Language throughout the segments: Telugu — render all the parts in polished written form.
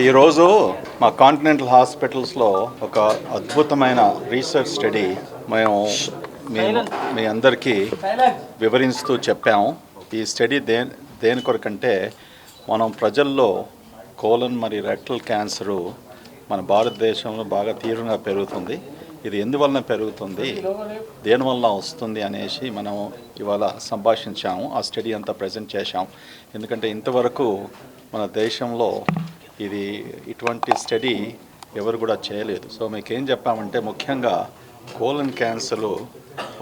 ఈరోజు మా కాంటినెంటల్ హాస్పిటల్స్లో ఒక అద్భుతమైన రీసెర్చ్ స్టడీ మేము మీ అందరికీ వివరిస్తూ చెప్పాము. ఈ స్టడీ దేని కొరకంటే మనం ప్రజల్లో కోలన్ మరియు రెక్టల్ క్యాన్సరు మన భారతదేశంలో బాగా తీవ్రంగా పెరుగుతుంది. ఇది ఎందువలన పెరుగుతుంది, దేనివల్ల వస్తుంది అనేసి మనం ఇవాళ సంభాషించాము. ఆ స్టడీ అంతా ప్రజెంట్ చేశాం. ఎందుకంటే ఇంతవరకు మన దేశంలో ఇటువంటి స్టడీ ఎవరు కూడా చేయలేదు. సో మీకు ఏం చెప్పామంటే ముఖ్యంగా కోలన్ క్యాన్సర్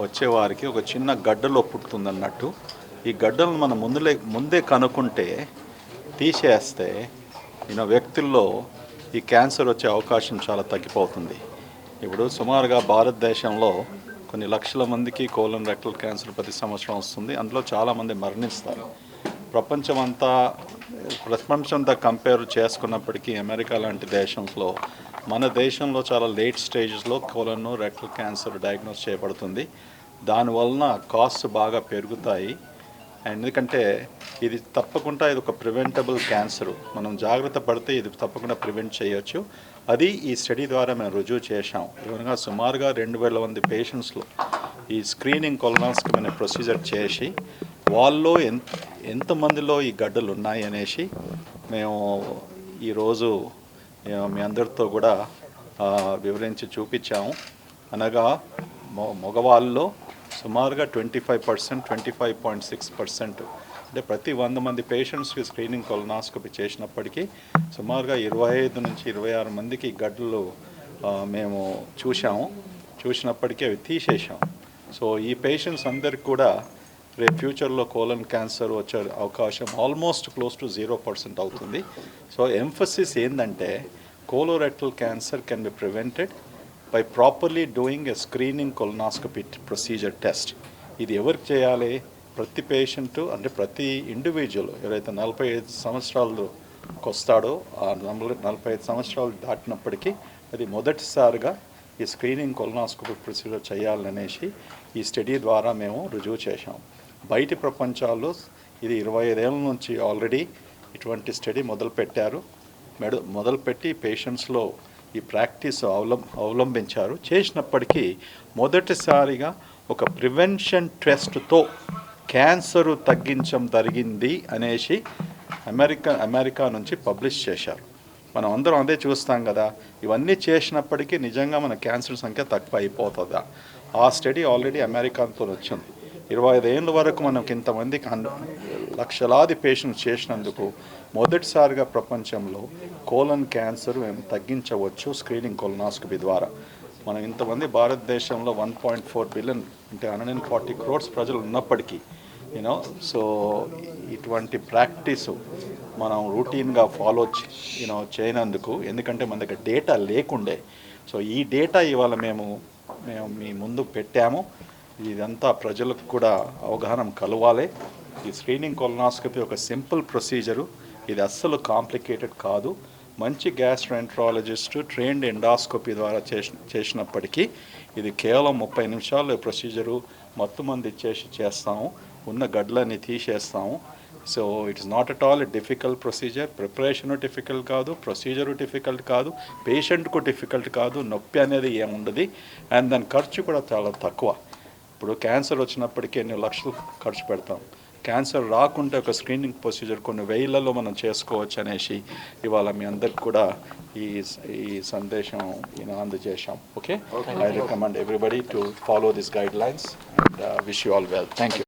వచ్చేవారికి ఒక చిన్న గడ్డలో పుట్టుతుందన్నట్టు. ఈ గడ్డలను మనం ముందే కనుక్కుంటే తీసేస్తే వ్యక్తుల్లో ఈ క్యాన్సర్ వచ్చే అవకాశం చాలా తగ్గిపోతుంది. ఇప్పుడు సుమారుగా భారతదేశంలో కొన్ని లక్షల మందికి కోలన్ రెక్టల్ క్యాన్సర్ ప్రతి సంవత్సరం వస్తుంది. అందులో చాలామంది మరణిస్తారు. ప్రపంచంతో కంపేర్ చేసుకున్నప్పటికీ అమెరికా లాంటి దేశంలో మన దేశంలో చాలా లేట్ స్టేజెస్లో కోలన్ రెక్టల్ క్యాన్సర్ డయాగ్నోస్ చేయబడుతుంది. దానివలన కాస్ట్ బాగా పెరుగుతాయి. ఎందుకంటే ఇది తప్పకుండా ఇది ఒక ప్రివెంటబుల్ క్యాన్సర్. మనం జాగ్రత్త పడితే ఇది తప్పకుండా ప్రివెంట్ చేయొచ్చు. అది ఈ స్టడీ ద్వారా మేము రుజువు చేశాం. ఇవన్నగా సుమారుగా 2000 మంది పేషెంట్స్లో ఈ స్క్రీనింగ్ కొలనాస్కోపీ అనే ప్రొసీజర్ చేసి వాళ్ళలో ఎంతమందిలో ఈ గడ్డలు ఉన్నాయి అనేసి మేము ఈరోజు మీ అందరితో కూడా వివరించి చూపించాము. అనగా మగవాళ్ళలో సుమారుగా 25%, 25.6%, అంటే ప్రతి 100 మంది పేషెంట్స్కి స్క్రీనింగ్ కొలనాస్కోపీ చేసినప్పటికీ సుమారుగా 25 నుంచి 26 మందికి గడ్డలు మేము చూసినప్పటికీ అవి తీసేసాం. సో ఈ పేషెంట్స్ అందరికి కూడా రేపు ఫ్యూచర్లో కోలన్ క్యాన్సర్ వచ్చే అవకాశం ఆల్మోస్ట్ క్లోజ్ టు 0% అవుతుంది. సో ఎంఫసిస్ ఏంటంటే colorectal cancer can be prevented by properly doing a screening colonoscopy procedure test. ఇది ఎవరికి చేయాలి? ప్రతి పేషెంట్, అంటే ప్రతి ఇండివిజువల్ ఎవరైతే 45 సంవత్సరాలకు వస్తాడో ఆ 45 సంవత్సరాలు దాటినప్పటికీ అది మొదటిసారిగా ఈ స్క్రీనింగ్ కొలనాస్కోపీ ప్రొసీజర్ చేయాలనేసి ఈ స్టడీ ద్వారా మేము రుజువు చేశాం. బయటి ప్రపంచాల్లో ఇది 25 ఏళ్ళ నుంచి ఆల్రెడీ ఇటువంటి స్టడీ మొదలుపెట్టి పేషెంట్స్లో ఈ ప్రాక్టీస్ అవలంబించారు. చేసినప్పటికీ మొదటిసారిగా ఒక ప్రివెన్షన్ టెస్ట్తో క్యాన్సర్ తగ్గించడం జరిగింది అనేసి అమెరికా నుంచి పబ్లిష్ చేశారు. మనం అందరం అదే చూస్తాం కదా. ఇవన్నీ చేసినప్పటికీ నిజంగా మన క్యాన్సర్ సంఖ్య తక్కువ అయిపోతుందా? ఆ స్టడీ ఆల్రెడీ అమెరికాతో వచ్చింది. 25 ఏళ్ళ వరకు మనకి ఇంతమందికి లక్షలాది పేషెంట్స్ చేసినందుకు మొదటిసారిగా ప్రపంచంలో కోలన్ క్యాన్సర్ మేము తగ్గించవచ్చు స్క్రీనింగ్ కొలనాస్కోపీ ద్వారా. మనం ఇంతమంది భారతదేశంలో 1.4 బిలియన్, అంటే 140 crores ప్రజలు ఉన్నప్పటికీ సో ఇటువంటి ప్రాక్టీసు మనం రూటీన్గా ఫాలో చేయనందుకు, ఎందుకంటే మన దగ్గర డేటా లేకుండే. సో ఈ డేటా ఇవాళ మేము మీ ముందు పెట్టాము. ఇదంతా ప్రజలకు కూడా అవగాహన కలవాలి. ఈ స్క్రీనింగ్ కొలనాస్కోపీ ఒక సింపుల్ ప్రొసీజరు. ఇది అస్సలు కాంప్లికేటెడ్ కాదు. మంచి గ్యాస్ట్రోఎంట్రాలజిస్టు ట్రైన్డ్ ఎండాస్కోపీ ద్వారా చేసినప్పటికీ ఇది కేవలం 30 నిమిషాలు ప్రొసీజరు మొత్తం మంది చేస్తాము. ఉన్న గడ్డలన్నీ తీసేస్తాము. So it's not at all difficult procedure. Preparation difficult కాదు, ప్రొసీజరు డిఫికల్ట్ కాదు, పేషెంట్కు డిఫికల్ట్ కాదు, నొప్పి అనేది ఏముండదు. అండ్ దాని ఖర్చు కూడా చాలా తక్కువ. ఇప్పుడు క్యాన్సర్ వచ్చినప్పటికీ ఎన్ని లక్షలు ఖర్చు పెడతాం. క్యాన్సర్ రాకుంటే ఒక స్క్రీనింగ్ ప్రొసీజర్ కొన్ని వేలలో మనం చేసుకోవచ్చు అనేసి ఇవాళ మీ అందరికి కూడా ఈ సందేశం అందజేశాం. Okay, I recommend everybody to follow this guidelines and wish you all well. Thank you.